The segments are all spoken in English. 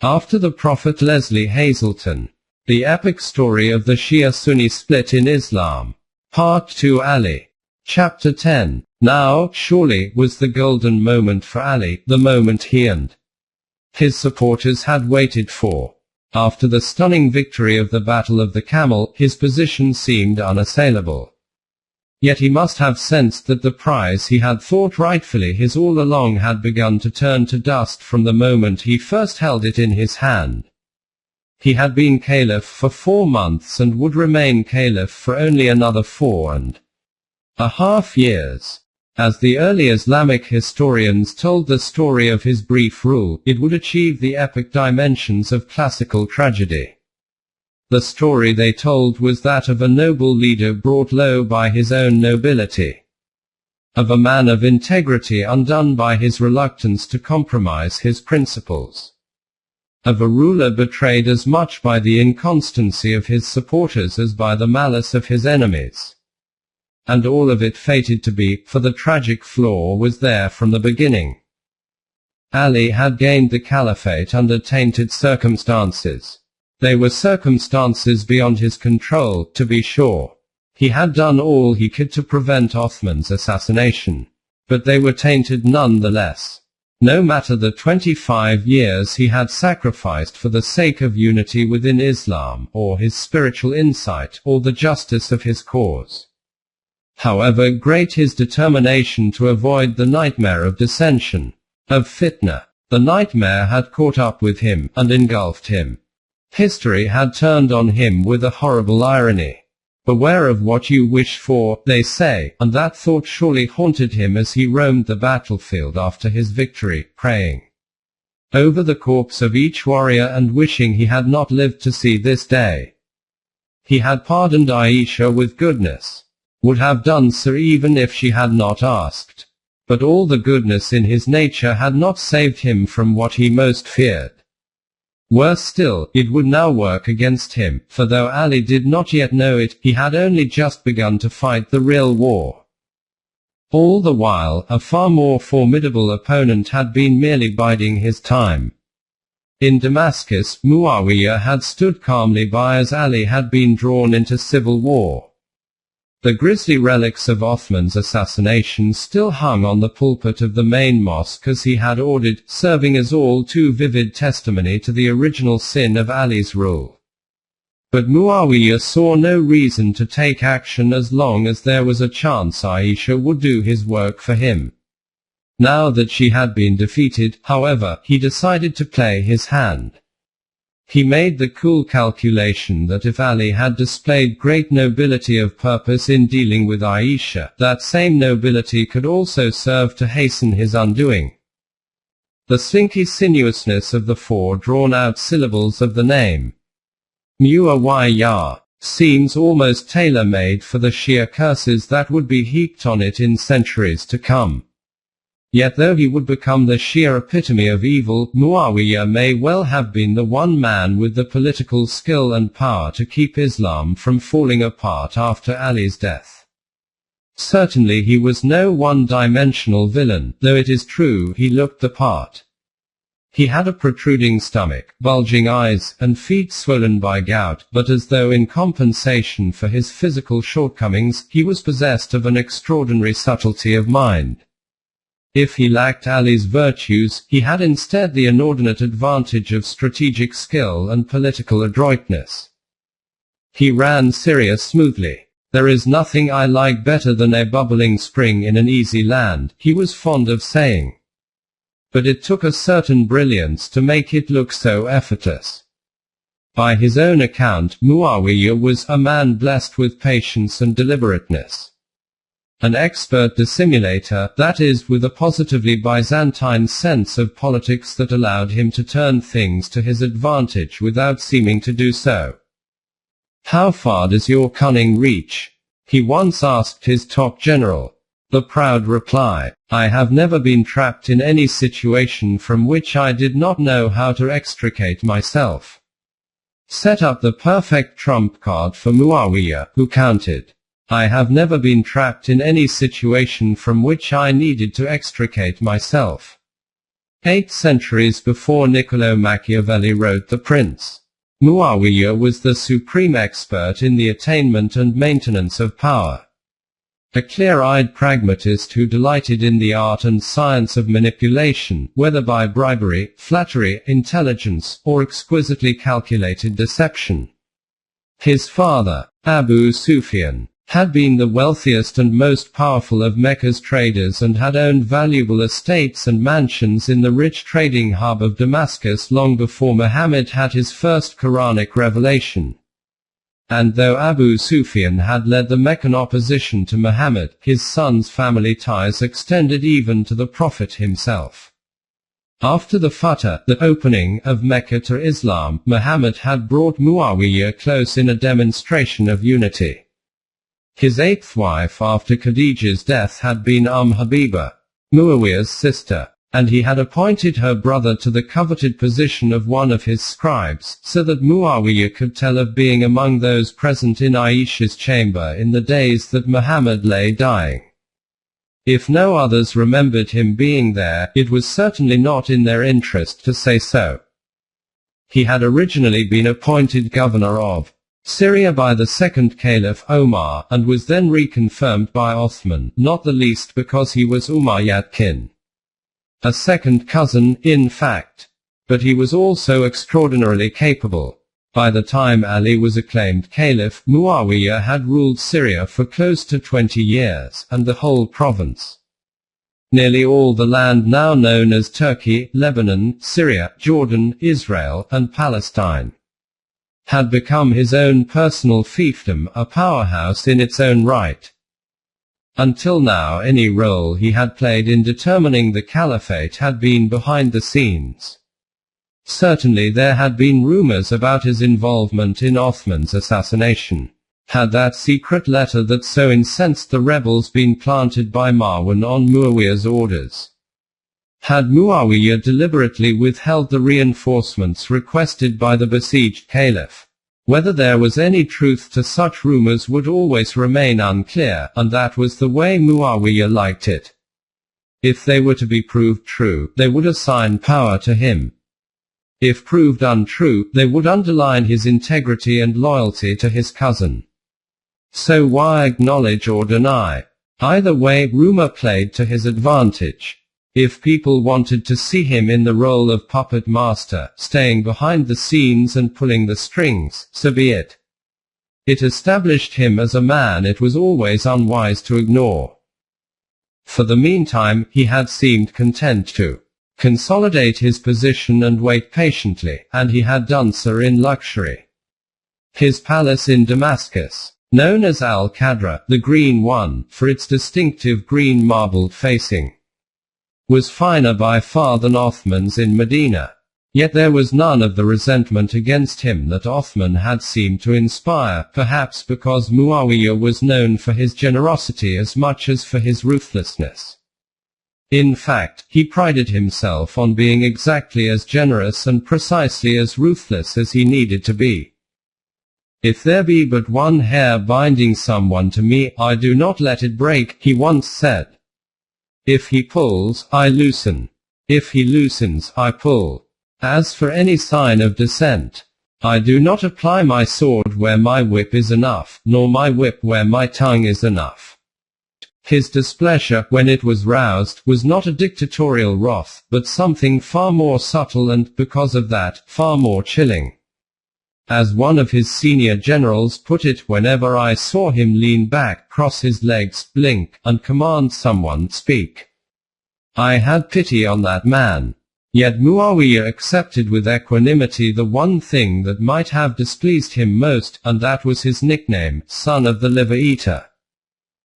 After the Prophet Lesley Hazleton. The epic story of the Shia-Sunni split in Islam. Part 2. Ali. Chapter 10. Now, surely, was the golden moment for Ali, the moment he and his supporters had waited for. After the stunning victory of the Battle of the Camel, his position seemed unassailable. Yet he must have sensed that the prize he had thought rightfully his all along had begun to turn to dust from the moment he first held it in his hand. He had been caliph for 4 months and would remain caliph for only another 4.5 years. As the early Islamic historians told the story of his brief rule, it would achieve the epic dimensions of classical tragedy. The story they told was that of a noble leader brought low by his own nobility. Of a man of integrity undone by his reluctance to compromise his principles. Of a ruler betrayed as much by the inconstancy of his supporters as by the malice of his enemies. And all of it fated to be, for the tragic flaw was there from the beginning. Ali had gained the caliphate under tainted circumstances. They were circumstances beyond his control, to be sure. He had done all he could to prevent Othman's assassination. But they were tainted nonetheless. No matter the 25 years he had sacrificed for the sake of unity within Islam, or his spiritual insight, or the justice of his cause. However great his determination to avoid the nightmare of dissension, of fitna, the nightmare had caught up with him, and engulfed him. History had turned on him with a horrible irony. Beware of what you wish for, they say, and that thought surely haunted him as he roamed the battlefield after his victory, praying over the corpse of each warrior and wishing he had not lived to see this day. He had pardoned Aisha with goodness. Would have done so even if she had not asked. But all the goodness in his nature had not saved him from what he most feared. Worse still, it would now work against him, for though Ali did not yet know it, he had only just begun to fight the real war. All the while, a far more formidable opponent had been merely biding his time. In Damascus, Muawiyah had stood calmly by as Ali had been drawn into civil war. The grisly relics of Othman's assassination still hung on the pulpit of the main mosque as he had ordered, serving as all too vivid testimony to the original sin of Ali's rule. But Muawiyah saw no reason to take action as long as there was a chance Aisha would do his work for him. Now that she had been defeated, however, he decided to play his hand. He made the cool calculation that if Ali had displayed great nobility of purpose in dealing with Aisha, that same nobility could also serve to hasten his undoing. The slinky sinuousness of the 4 drawn-out syllables of the name, Muawiyah, seems almost tailor-made for the Shia curses that would be heaped on it in centuries to come. Yet though he would become the sheer epitome of evil, Muawiyah may well have been the one man with the political skill and power to keep Islam from falling apart after Ali's death. Certainly he was no one-dimensional villain, though it is true he looked the part. He had a protruding stomach, bulging eyes, and feet swollen by gout, but as though in compensation for his physical shortcomings, he was possessed of an extraordinary subtlety of mind. If he lacked Ali's virtues, he had instead the inordinate advantage of strategic skill and political adroitness. He ran Syria smoothly. There is nothing I like better than a bubbling spring in an easy land, he was fond of saying. But it took a certain brilliance to make it look so effortless. By his own account, Muawiyah was a man blessed with patience and deliberateness. An expert dissimulator, that is, with a positively Byzantine sense of politics that allowed him to turn things to his advantage without seeming to do so. "How far does your cunning reach?" he once asked his top general. The proud reply, "I have never been trapped in any situation from which I did not know how to extricate myself," set up the perfect trump card for Muawiyah, who countered, "I have never been trapped in any situation from which I needed to extricate myself." 8 centuries before Niccolò Machiavelli wrote The Prince, Muawiyah was the supreme expert in the attainment and maintenance of power. A clear-eyed pragmatist who delighted in the art and science of manipulation, whether by bribery, flattery, intelligence, or exquisitely calculated deception. His father, Abu Sufyan, had been the wealthiest and most powerful of Mecca's traders and had owned valuable estates and mansions in the rich trading hub of Damascus long before Muhammad had his first Quranic revelation. And though Abu Sufyan had led the Meccan opposition to Muhammad, his son's family ties extended even to the Prophet himself. After the Fatah, the opening of Mecca to Islam, Muhammad had brought Muawiyah close in a demonstration of unity. His 8th wife after Khadija's death had been Habiba, Muawiyah's sister, and he had appointed her brother to the coveted position of one of his scribes, so that Muawiyah could tell of being among those present in Aisha's chamber in the days that Muhammad lay dying. If no others remembered him being there, it was certainly not in their interest to say so. He had originally been appointed governor of Syria by the second Caliph Omar, and was then reconfirmed by Othman, not the least because he was Umayyad kin. A second cousin, in fact. But he was also extraordinarily capable. By the time Ali was acclaimed caliph, Muawiyah had ruled Syria for close to 20 years, and the whole province. Nearly all the land now known as Turkey, Lebanon, Syria, Jordan, Israel, and Palestine had become his own personal fiefdom, a powerhouse in its own right. Until now, any role he had played in determining the caliphate had been behind the scenes. Certainly there had been rumors about his involvement in Othman's assassination. Had that secret letter that so incensed the rebels been planted by Marwan on Muawiyah's orders? Had Muawiyah deliberately withheld the reinforcements requested by the besieged caliph? Whether there was any truth to such rumors would always remain unclear, and that was the way Muawiyah liked it. If they were to be proved true, they would assign power to him. If proved untrue, they would underline his integrity and loyalty to his cousin. So why acknowledge or deny? Either way, rumor played to his advantage. If people wanted to see him in the role of puppet master, staying behind the scenes and pulling the strings, so be it. It established him as a man it was always unwise to ignore. For the meantime, he had seemed content to consolidate his position and wait patiently, and he had done so in luxury. His palace in Damascus, known as Al-Qadra, the Green One, for its distinctive green marbled facing, was finer by far than Othman's in Medina. Yet there was none of the resentment against him that Othman had seemed to inspire, perhaps because Muawiyah was known for his generosity as much as for his ruthlessness. In fact, he prided himself on being exactly as generous and precisely as ruthless as he needed to be. "If there be but one hair binding someone to me, I do not let it break," he once said. "If he pulls, I loosen. If he loosens, I pull. As for any sign of dissent, I do not apply my sword where my whip is enough, nor my whip where my tongue is enough." His displeasure, when it was roused, was not a dictatorial wrath, but something far more subtle and, because of that, far more chilling. As one of his senior generals put it, whenever I saw him lean back, cross his legs, blink, and command someone, "Speak," I had pity on that man. Yet Muawiyah accepted with equanimity the one thing that might have displeased him most, and that was his nickname, "Son of the Liver Eater."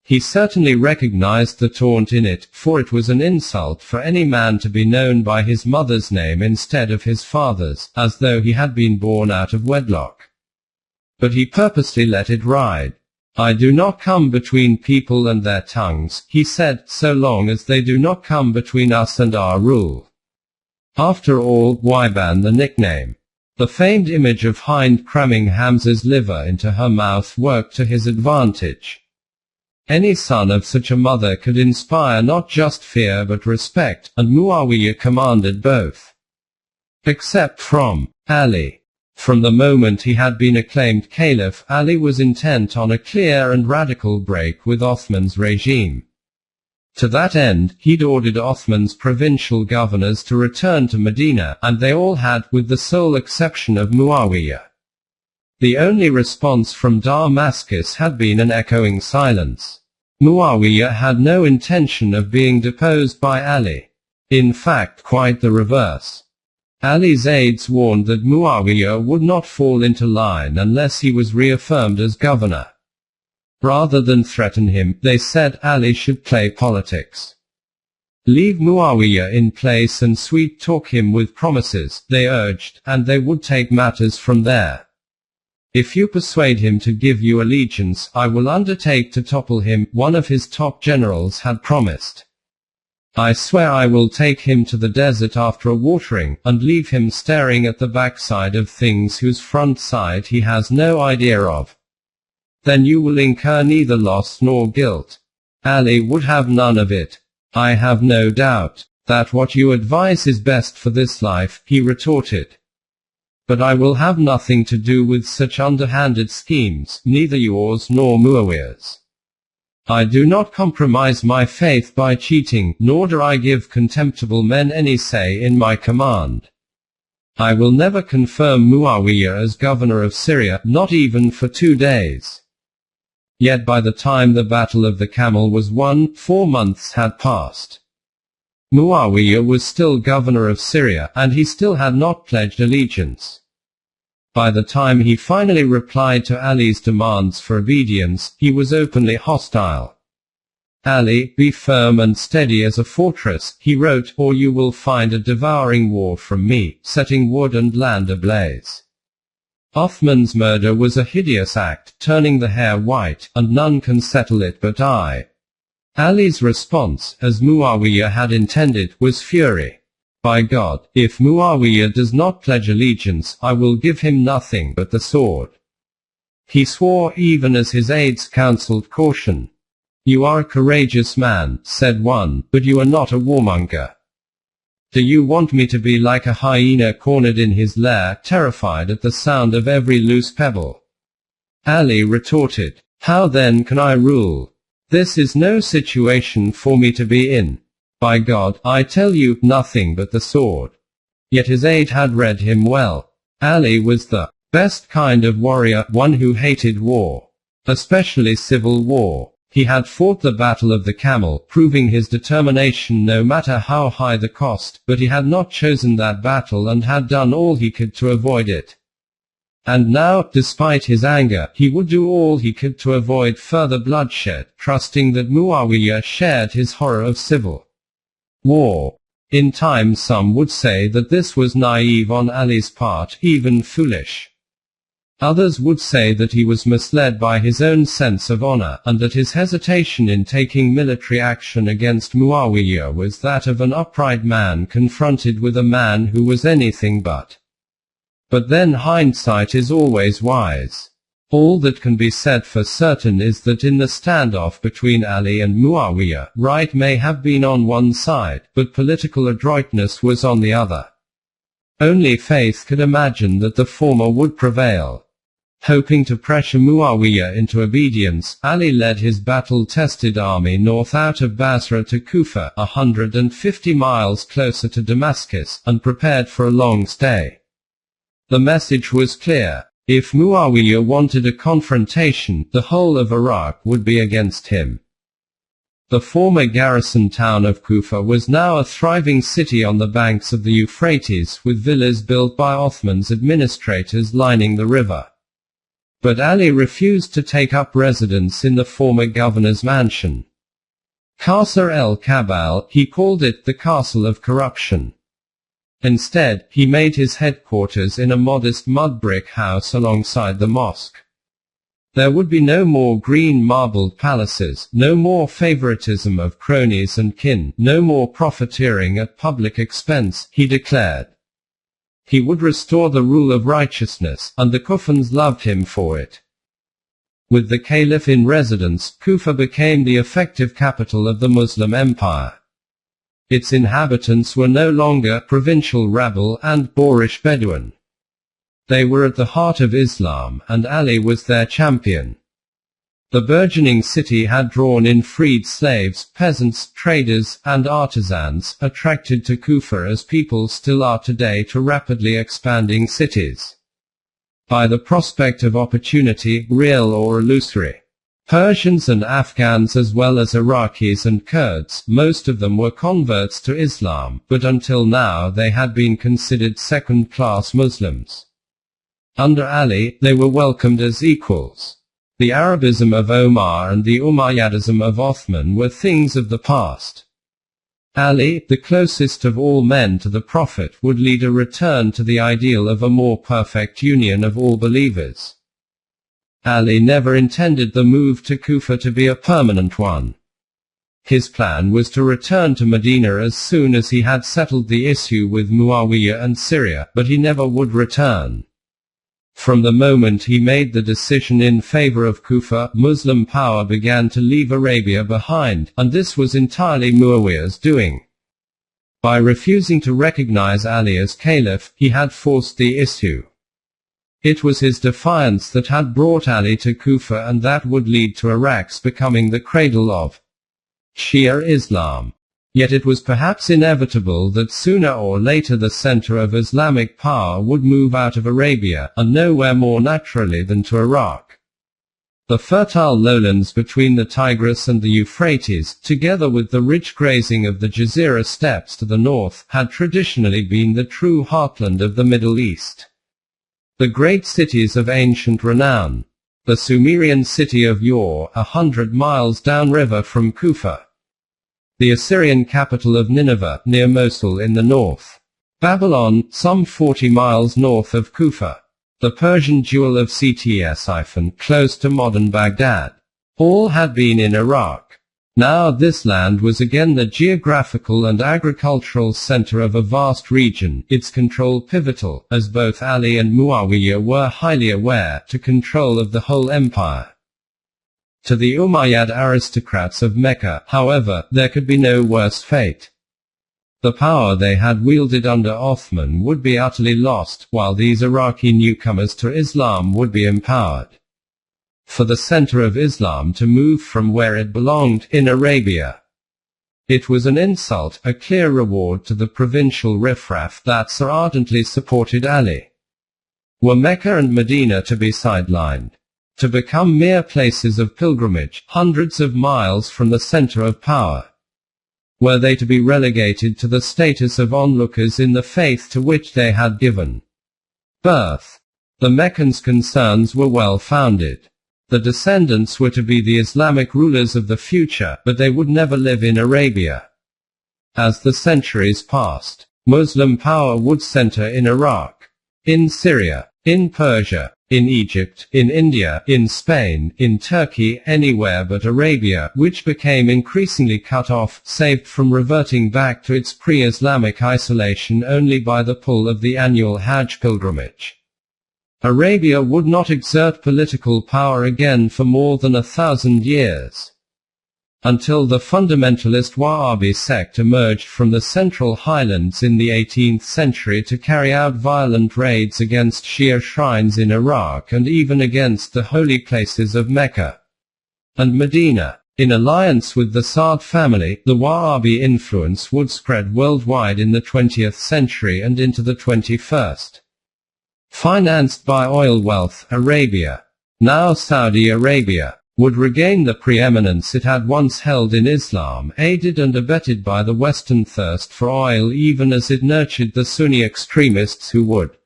He certainly recognized the taunt in it, for it was an insult for any man to be known by his mother's name instead of his father's, as though he had been born out of wedlock. But he purposely let it ride. "I do not come between people and their tongues," he said, "so long as they do not come between us and our rule." After all, why ban the nickname? The famed image of Hind cramming Hamza's liver into her mouth worked to his advantage. Any son of such a mother could inspire not just fear but respect, and Muawiyah commanded both. Except from Ali. From the moment he had been acclaimed caliph, Ali was intent on a clear and radical break with Othman's regime. To that end, he'd ordered Othman's provincial governors to return to Medina, and they all had, with the sole exception of Muawiyah. The only response from Damascus had been an echoing silence. Muawiyah had no intention of being deposed by Ali. In fact, quite the reverse. Ali's aides warned that Muawiyah would not fall into line unless he was reaffirmed as governor. Rather than threaten him, they said Ali should play politics. Leave Muawiyah in place and sweet-talk him with promises, they urged, and they would take matters from there. If you persuade him to give you allegiance, I will undertake to topple him, one of his top generals had promised. I swear I will take him to the desert after a watering, and leave him staring at the backside of things whose front side he has no idea of. Then you will incur neither loss nor guilt. Ali would have none of it. I have no doubt that what you advise is best for this life, he retorted. But I will have nothing to do with such underhanded schemes, neither yours nor Muawiyah's. I do not compromise my faith by cheating, nor do I give contemptible men any say in my command. I will never confirm Muawiyah as governor of Syria, not even for 2 days. Yet by the time the Battle of the Camel was won, 4 months had passed. Muawiyah was still governor of Syria, and he still had not pledged allegiance. By the time he finally replied to Ali's demands for obedience, he was openly hostile. Ali, be firm and steady as a fortress, he wrote, or you will find a devouring war from me, setting wood and land ablaze. Othman's murder was a hideous act, turning the hair white, and none can settle it but I. Ali's response, as Muawiyah had intended, was fury. By God, if Muawiyah does not pledge allegiance, I will give him nothing but the sword. He swore even as his aides counseled caution. You are a courageous man, said one, but you are not a warmonger. Do you want me to be like a hyena cornered in his lair, terrified at the sound of every loose pebble? Ali retorted, how then can I rule? This is no situation for me to be in. By God, I tell you, nothing but the sword. Yet his aide had read him well. Ali was the best kind of warrior, one who hated war. Especially civil war. He had fought the Battle of the Camel, proving his determination no matter how high the cost, but he had not chosen that battle and had done all he could to avoid it. And now, despite his anger, he would do all he could to avoid further bloodshed, trusting that Muawiyah shared his horror of civil war. In time some would say that this was naive on Ali's part, even foolish. Others would say that he was misled by his own sense of honor, and that his hesitation in taking military action against Muawiyah was that of an upright man confronted with a man who was anything but. But then hindsight is always wise. All that can be said for certain is that in the standoff between Ali and Muawiyah, right may have been on one side, but political adroitness was on the other. Only faith could imagine that the former would prevail. Hoping to pressure Muawiyah into obedience, Ali led his battle-tested army north out of Basra to Kufa, 150 miles closer to Damascus, and prepared for a long stay. The message was clear. If Muawiyah wanted a confrontation, the whole of Iraq would be against him. The former garrison town of Kufa was now a thriving city on the banks of the Euphrates, with villas built by Othman's administrators lining the river. But Ali refused to take up residence in the former governor's mansion. Qasr el-Kabal, he called it the castle of corruption. Instead, he made his headquarters in a modest mud brick house alongside the mosque. There would be no more green marbled palaces, no more favoritism of cronies and kin, no more profiteering at public expense, he declared. He would restore the rule of righteousness, and the Kufans loved him for it. With the caliph in residence, Kufa became the effective capital of the Muslim empire. Its inhabitants were no longer provincial rabble and boorish Bedouin. They were at the heart of Islam, and Ali was their champion. The burgeoning city had drawn in freed slaves, peasants, traders, and artisans, attracted to Kufa as people still are today to rapidly expanding cities. By the prospect of opportunity, real or illusory. Persians and Afghans as well as Iraqis and Kurds, most of them were converts to Islam, but until now they had been considered second-class Muslims. Under Ali, they were welcomed as equals. The Arabism of Omar and the Umayyadism of Othman were things of the past. Ali, the closest of all men to the Prophet, would lead a return to the ideal of a more perfect union of all believers. Ali never intended the move to Kufa to be a permanent one. His plan was to return to Medina as soon as he had settled the issue with Muawiyah and Syria, but he never would return. From the moment he made the decision in favor of Kufa, Muslim power began to leave Arabia behind, and this was entirely Muawiyah's doing. By refusing to recognize Ali as caliph, he had forced the issue. It was his defiance that had brought Ali to Kufa, and that would lead to Iraq's becoming the cradle of Shia Islam. Yet it was perhaps inevitable that sooner or later the center of Islamic power would move out of Arabia, and nowhere more naturally than to Iraq. The fertile lowlands between the Tigris and the Euphrates, together with the rich grazing of the Jazira steppes to the north, had traditionally been the true heartland of the Middle East. The great cities of ancient renown. The Sumerian city of Ur, 100 miles downriver from Kufa. The Assyrian capital of Nineveh, near Mosul in the north. Babylon, some 40 miles north of Kufa. The Persian jewel of Ctesiphon, close to modern Baghdad. All had been in Iraq. Now this land was again the geographical and agricultural center of a vast region, its control pivotal, as both Ali and Muawiyah were highly aware, to control of the whole empire. To the Umayyad aristocrats of Mecca, however, there could be no worse fate. The power they had wielded under Othman would be utterly lost, while these Iraqi newcomers to Islam would be empowered. For the center of Islam to move from where it belonged, in Arabia. It was an insult, a clear reward to the provincial riffraff that so ardently supported Ali. Were Mecca and Medina to be sidelined? To become mere places of pilgrimage, hundreds of miles from the center of power? Were they to be relegated to the status of onlookers in the faith to which they had given birth? The Meccans' concerns were well founded. The descendants were to be the Islamic rulers of the future, but they would never live in Arabia. As the centuries passed, Muslim power would center in Iraq, in Syria, in Persia, in Egypt, in India, in Spain, in Turkey, anywhere but Arabia, which became increasingly cut off, saved from reverting back to its pre-Islamic isolation only by the pull of the annual Hajj pilgrimage. Arabia would not exert political power again for more than 1,000 years. Until the fundamentalist Wahhabi sect emerged from the Central Highlands in the 18th century to carry out violent raids against Shia shrines in Iraq and even against the holy places of Mecca and Medina. In alliance with the Saud family, the Wahhabi influence would spread worldwide in the 20th century and into the 21st. Financed by oil wealth, Arabia, now Saudi Arabia, would regain the preeminence it had once held in Islam, aided and abetted by the Western thirst for oil, even as it nurtured the Sunni extremists who would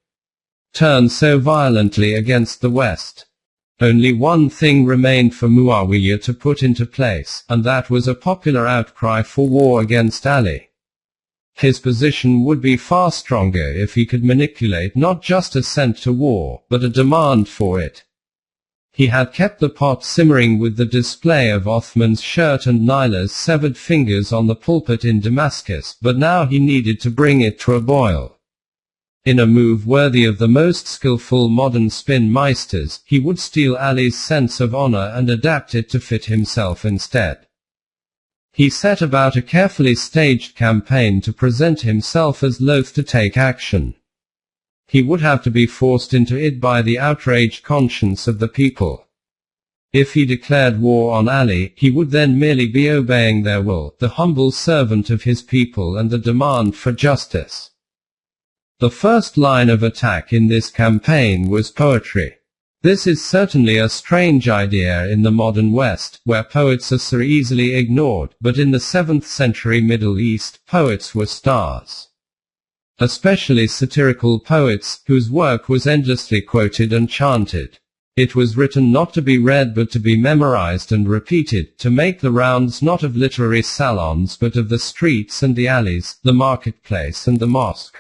turn so violently against the West. Only one thing remained for Muawiyah to put into place, and that was a popular outcry for war against Ali. His position would be far stronger if he could manipulate not just assent to war, but a demand for it. He had kept the pot simmering with the display of Othman's shirt and Naila's severed fingers on the pulpit in Damascus, but now he needed to bring it to a boil. In a move worthy of the most skillful modern spin meisters, he would steal Ali's sense of honor and adapt it to fit himself instead. He set about a carefully staged campaign to present himself as loath to take action. He would have to be forced into it by the outraged conscience of the people. If he declared war on Ali, he would then merely be obeying their will, the humble servant of his people and the demand for justice. The first line of attack in this campaign was poetry. This is certainly a strange idea in the modern West, where poets are so easily ignored, but in the 7th century Middle East, poets were stars. Especially satirical poets, whose work was endlessly quoted and chanted. It was written not to be read but to be memorized and repeated, to make the rounds not of literary salons but of the streets and the alleys, the marketplace and the mosque.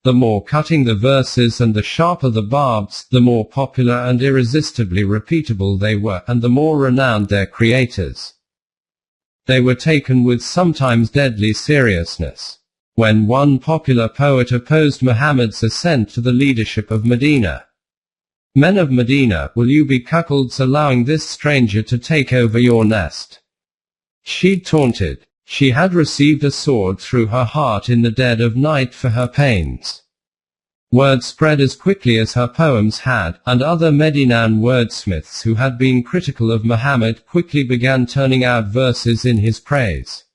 The more cutting the verses and the sharper the barbs, the more popular and irresistibly repeatable they were, and the more renowned their creators. They were taken with sometimes deadly seriousness. When one popular poet opposed Muhammad's ascent to the leadership of Medina, "Men of Medina, will you be cuckolds allowing this stranger to take over your nest?" She taunted. She had received a sword through her heart in the dead of night for her pains. Word spread as quickly as her poems had, and other Medinan wordsmiths who had been critical of Muhammad quickly began turning out verses in his praise.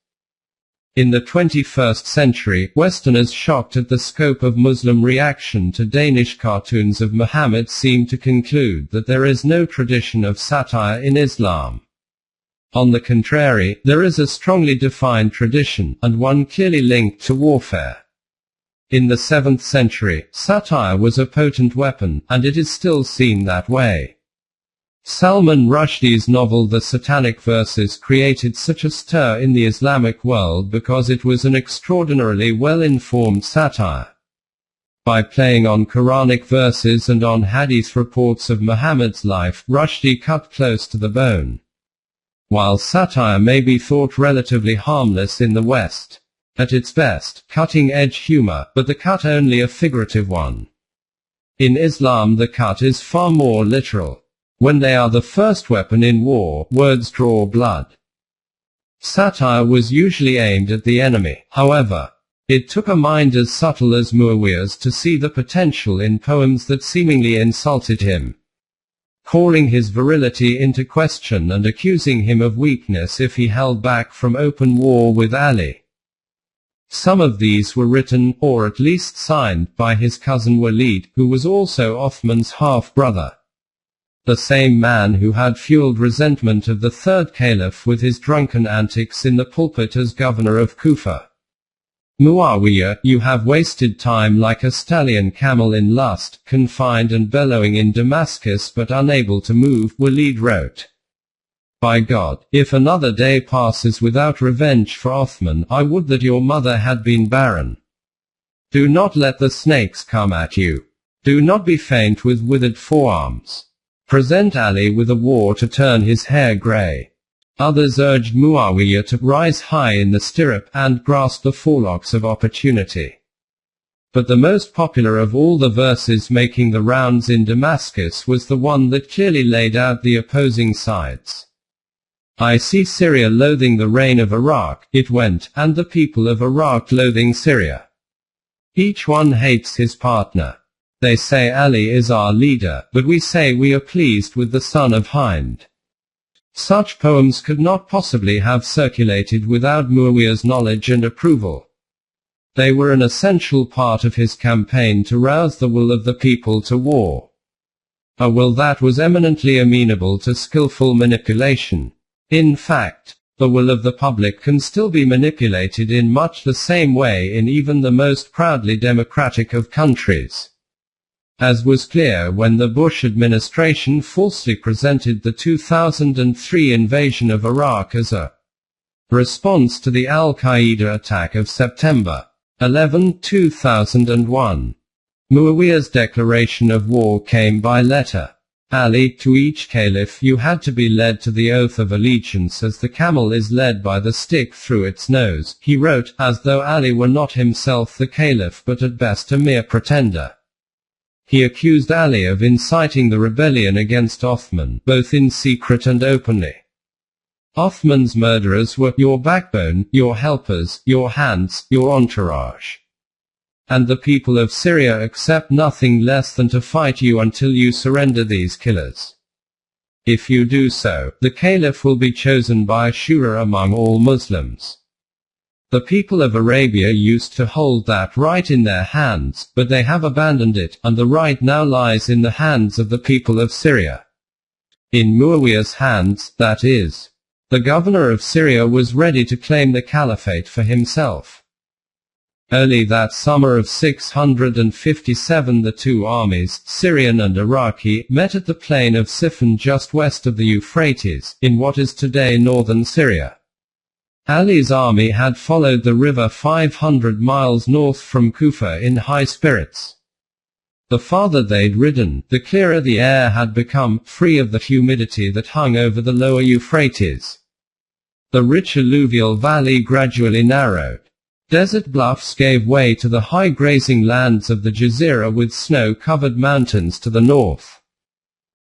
In the 21st century, Westerners shocked at the scope of Muslim reaction to Danish cartoons of Muhammad seem to conclude that there is no tradition of satire in Islam. On the contrary, there is a strongly defined tradition, and one clearly linked to warfare. In the 7th century, satire was a potent weapon, and it is still seen that way. Salman Rushdie's novel The Satanic Verses created such a stir in the Islamic world because it was an extraordinarily well-informed satire. By playing on Quranic verses and on hadith reports of Muhammad's life, Rushdie cut close to the bone. While satire may be thought relatively harmless in the West, at its best, cutting-edge humor, but the cut only a figurative one. In Islam the cut is far more literal. When they are the first weapon in war, words draw blood. Satire was usually aimed at the enemy, however. It took a mind as subtle as Muawiyah's to see the potential in poems that seemingly insulted him, calling his virility into question and accusing him of weakness if he held back from open war with Ali. Some of these were written, or at least signed, by his cousin Walid, who was also Othman's half-brother. The same man who had fueled resentment of the third caliph with his drunken antics in the pulpit as governor of Kufa. Muawiyah, you have wasted time like a stallion camel in lust, confined and bellowing in Damascus but unable to move, Walid wrote. By God, if another day passes without revenge for Othman, I would that your mother had been barren. Do not let the snakes come at you. Do not be faint with withered forearms. Present Ali with a war to turn his hair grey. Others urged Muawiyah to rise high in the stirrup and grasp the forelocks of opportunity. But the most popular of all the verses making the rounds in Damascus was the one that clearly laid out the opposing sides. I see Syria loathing the reign of Iraq, it went, and the people of Iraq loathing Syria. Each one hates his partner. They say Ali is our leader, but we say we are pleased with the son of Hind. Such poems could not possibly have circulated without Muawiyah's knowledge and approval. They were an essential part of his campaign to rouse the will of the people to war. A will that was eminently amenable to skillful manipulation. In fact, the will of the public can still be manipulated in much the same way in even the most proudly democratic of countries. As was clear when the Bush administration falsely presented the 2003 invasion of Iraq as a response to the Al-Qaeda attack of September 11, 2001. Muawiyah's declaration of war came by letter. Ali, to each caliph you had to be led to the oath of allegiance as the camel is led by the stick through its nose, he wrote, as though Ali were not himself the caliph but at best a mere pretender. He accused Ali of inciting the rebellion against Othman, both in secret and openly. Othman's murderers were your backbone, your helpers, your hands, your entourage. And the people of Syria accept nothing less than to fight you until you surrender these killers. If you do so, the caliph will be chosen by a shura among all Muslims. The people of Arabia used to hold that right in their hands, but they have abandoned it, and the right now lies in the hands of the people of Syria. In Muawiyah's hands, that is. The governor of Syria was ready to claim the caliphate for himself. Early that summer of 657 the two armies, Syrian and Iraqi, met at the plain of Siffin just west of the Euphrates, in what is today northern Syria. Ali's army had followed the river 500 miles north from Kufa in high spirits. The farther they'd ridden, the clearer the air had become, free of the humidity that hung over the lower Euphrates. The rich alluvial valley gradually narrowed. Desert bluffs gave way to the high grazing lands of the Jazeera with snow-covered mountains to the north.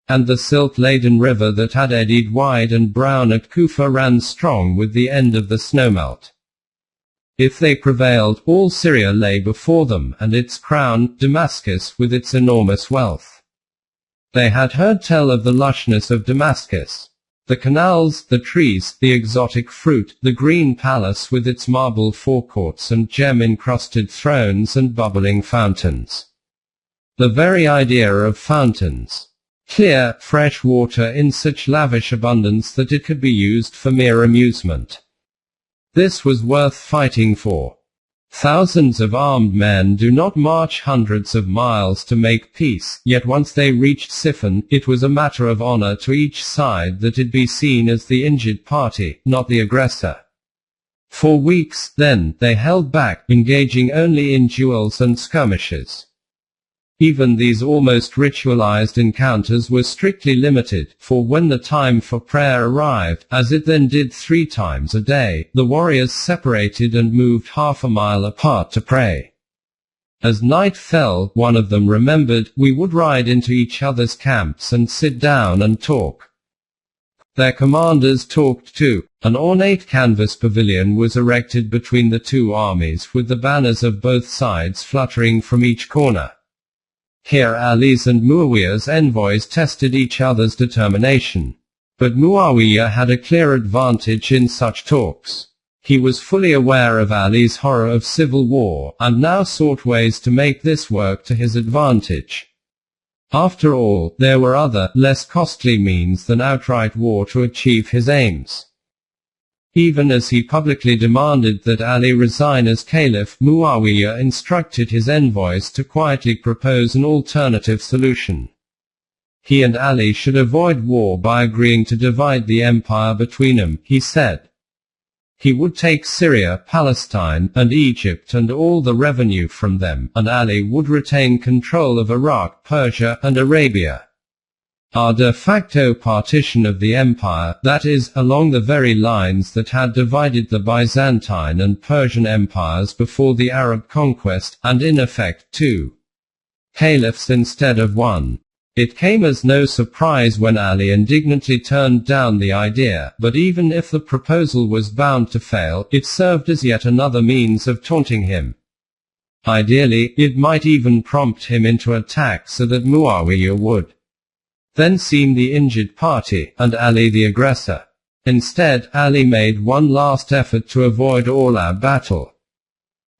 And the silt-laden river that had eddied wide and brown at Kufa ran strong with the end of the snowmelt. If they prevailed, all Syria lay before them, and its crown, Damascus, with its enormous wealth. They had heard tell of the lushness of Damascus. The canals, the trees, the exotic fruit, the green palace with its marble forecourts and gem-encrusted thrones and bubbling fountains. The very idea of fountains. Clear, fresh water in such lavish abundance that it could be used for mere amusement. This was worth fighting for. Thousands of armed men do not march hundreds of miles to make peace, yet once they reached Siffin, it was a matter of honor to each side that it be seen as the injured party, not the aggressor. For weeks, then, they held back, engaging only in duels and skirmishes. Even these almost ritualized encounters were strictly limited, for when the time for prayer arrived, as it then did 3 times a day, the warriors separated and moved half a mile apart to pray. As night fell, one of them remembered, we would ride into each other's camps and sit down and talk. Their commanders talked too. An ornate canvas pavilion was erected between the two armies with the banners of both sides fluttering from each corner. Here Ali's and Muawiyah's envoys tested each other's determination. But Muawiyah had a clear advantage in such talks. He was fully aware of Ali's horror of civil war, and now sought ways to make this work to his advantage. After all, there were other, less costly means than outright war to achieve his aims. Even as he publicly demanded that Ali resign as caliph, Muawiyah instructed his envoys to quietly propose an alternative solution. He and Ali should avoid war by agreeing to divide the empire between them, he said. He would take Syria, Palestine, and Egypt and all the revenue from them, and Ali would retain control of Iraq, Persia, and Arabia. A de facto partition of the empire, that is, along the very lines that had divided the Byzantine and Persian empires before the Arab conquest, and in effect 2 caliphs instead of 1. It came as no surprise when Ali indignantly turned down the idea, but even if the proposal was bound to fail, it served as yet another means of taunting him. Ideally, it might even prompt him into attack so that Muawiyah would then seem the injured party, and Ali the aggressor. Instead, Ali made one last effort to avoid all-out battle.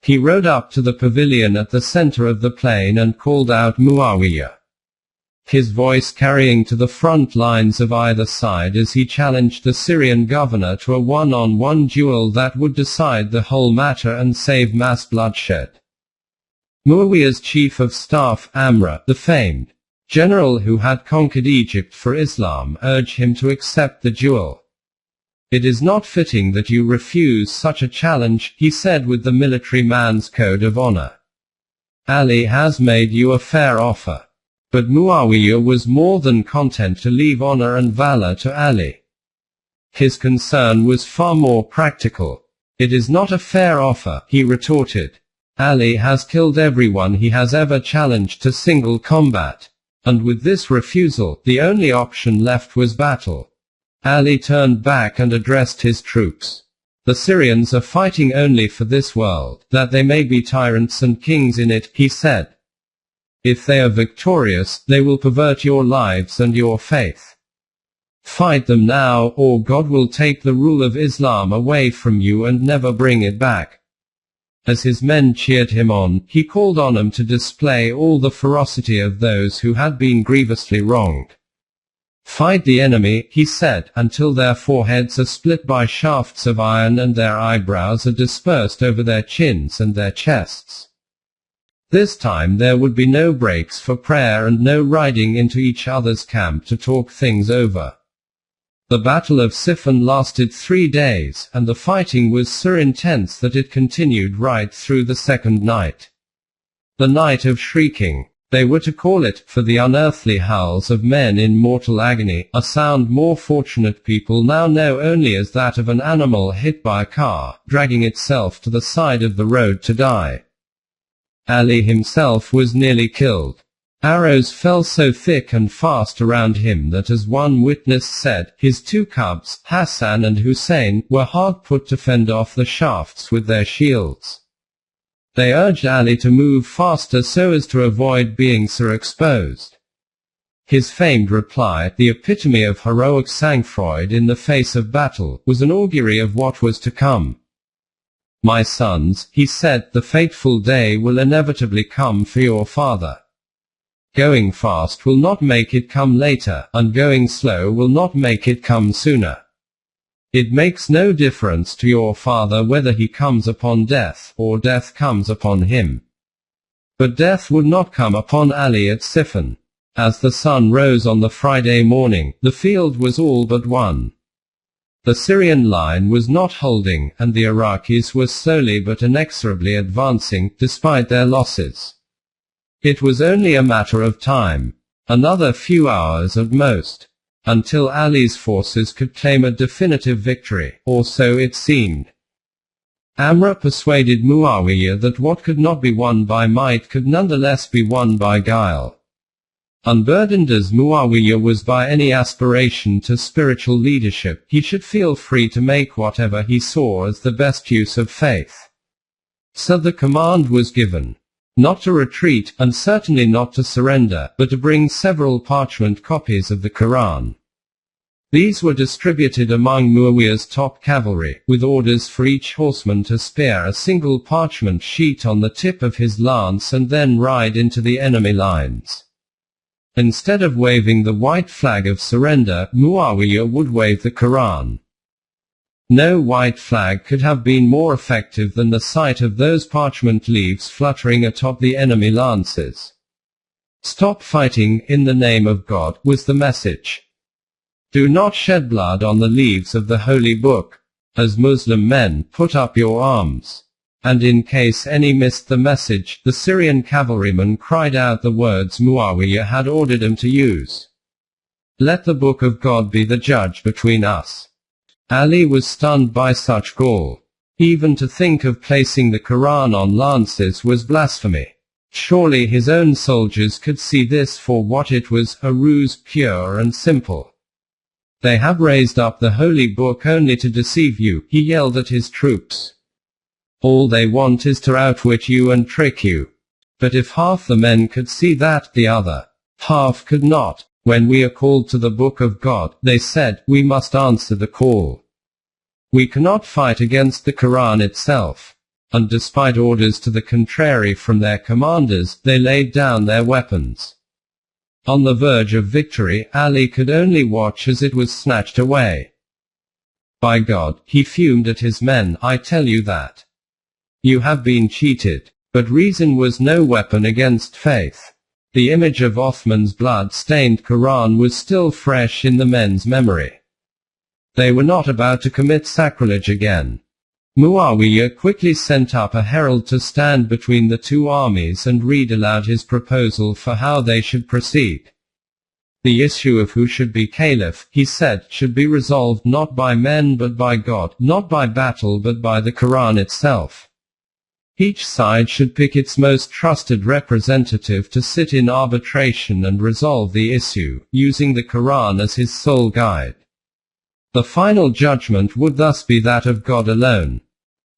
He rode up to the pavilion at the center of the plain and called out Muawiyah. His voice carrying to the front lines of either side as he challenged the Syrian governor to a one-on-one duel that would decide the whole matter and save mass bloodshed. Muawiyah's chief of staff, Amra, the famed general who had conquered Egypt for Islam, urged him to accept the duel. It is not fitting that you refuse such a challenge, he said with the military man's code of honor. Ali has made you a fair offer. But Muawiyah was more than content to leave honor and valor to Ali. His concern was far more practical. "It is not a fair offer," he retorted. "Ali has killed everyone he has ever challenged to single combat. And with this refusal, the only option left was battle." Ali turned back and addressed his troops. "The Syrians are fighting only for this world, that they may be tyrants and kings in it," he said. "If they are victorious, they will pervert your lives and your faith. Fight them now, or God will take the rule of Islam away from you and never bring it back." As his men cheered him on, he called on them to display all the ferocity of those who had been grievously wronged. "Fight the enemy," he said, "until their foreheads are split by shafts of iron and their eyebrows are dispersed over their chins and their chests." This time there would be no breaks for prayer and no riding into each other's camp to talk things over. The Battle of Siffin lasted 3 days, and the fighting was so intense that it continued right through the second night. The night of shrieking, they were to call it, for the unearthly howls of men in mortal agony, a sound more fortunate people now know only as that of an animal hit by a car, dragging itself to the side of the road to die. Ali himself was nearly killed. Arrows fell so thick and fast around him that, as one witness said, his 2 cubs, Hassan and Hussein, were hard put to fend off the shafts with their shields. They urged Ali to move faster so as to avoid being so exposed. His famed reply, the epitome of heroic sang-froid in the face of battle, was an augury of what was to come. "My sons," he said, "the fateful day will inevitably come for your father. Going fast will not make it come later, and going slow will not make it come sooner. It makes no difference to your father whether he comes upon death, or death comes upon him." But death would not come upon Ali at Siffin. As the sun rose on the Friday morning, the field was all but won. The Syrian line was not holding, and the Iraqis were slowly but inexorably advancing, despite their losses. It was only a matter of time. Another few hours at most. Until Ali's forces could claim a definitive victory, or so it seemed. Amr persuaded Muawiyah that what could not be won by might could nonetheless be won by guile. Unburdened as Muawiyah was by any aspiration to spiritual leadership, he should feel free to make whatever he saw as the best use of faith. So the command was given. Not to retreat, and certainly not to surrender, but to bring several parchment copies of the Quran. These were distributed among Muawiyah's top cavalry, with orders for each horseman to spear a single parchment sheet on the tip of his lance and then ride into the enemy lines. Instead of waving the white flag of surrender, Muawiyah would wave the Quran. No white flag could have been more effective than the sight of those parchment leaves fluttering atop the enemy lances. "Stop fighting, in the name of God," was the message. "Do not shed blood on the leaves of the holy book. As Muslim men, put up your arms." And in case any missed the message, the Syrian cavalryman cried out the words Muawiyah had ordered them to use. "Let the book of God be the judge between us." Ali was stunned by such gall. Even to think of placing the Quran on lances was blasphemy. Surely his own soldiers could see this for what it was, a ruse, pure and simple. "They have raised up the holy book only to deceive you," he yelled at his troops. "All they want is to outwit you and trick you." But if half the men could see that, the other half could not. "When we are called to the book of God," they said, "we must answer the call. We cannot fight against the Quran itself." And despite orders to the contrary from their commanders, they laid down their weapons. On the verge of victory, Ali could only watch as it was snatched away. "By God," he fumed at his men, "I tell you that you have been cheated." But reason was no weapon against faith. The image of Othman's blood-stained Quran was still fresh in the men's memory. They were not about to commit sacrilege again. Muawiyah quickly sent up a herald to stand between the two armies and read aloud his proposal for how they should proceed. The issue of who should be caliph, he said, should be resolved not by men but by God, not by battle but by the Quran itself. Each side should pick its most trusted representative to sit in arbitration and resolve the issue, using the Quran as his sole guide. The final judgment would thus be that of God alone.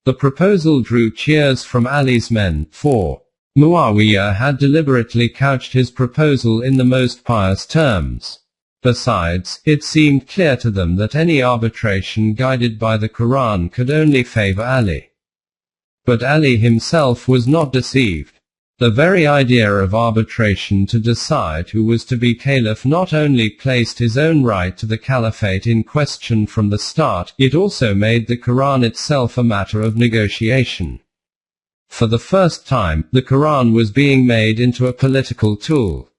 The proposal drew cheers from Ali's men, for Muawiyah had deliberately couched his proposal in the most pious terms. Besides, it seemed clear to them that any arbitration guided by the Quran could only favor Ali. But Ali himself was not deceived. The very idea of arbitration to decide who was to be caliph not only placed his own right to the caliphate in question from the start, it also made the Quran itself a matter of negotiation. For the first time, the Quran was being made into a political tool.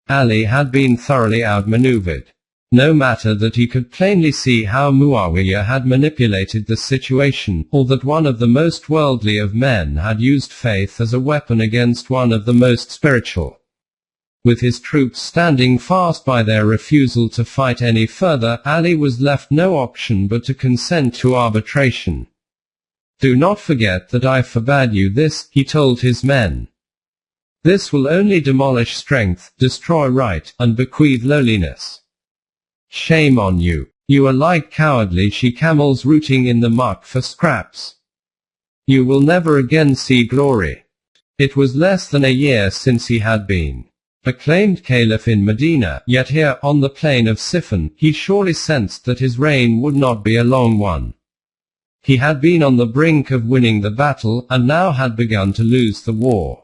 Ali had been thoroughly outmaneuvered. No matter that he could plainly see how Muawiyah had manipulated the situation, or that one of the most worldly of men had used faith as a weapon against one of the most spiritual. With his troops standing fast by their refusal to fight any further, Ali was left no option but to consent to arbitration. "Do not forget that I forbade you this," he told his men. "This will only demolish strength, destroy right, and bequeath lowliness. Shame on you. You are like cowardly she-camels rooting in the muck for scraps. You will never again see glory." It was less than a year since he had been acclaimed caliph in Medina, yet here, on the plain of Siffin, he surely sensed that his reign would not be a long one. He had been on the brink of winning the battle, and now had begun to lose the war.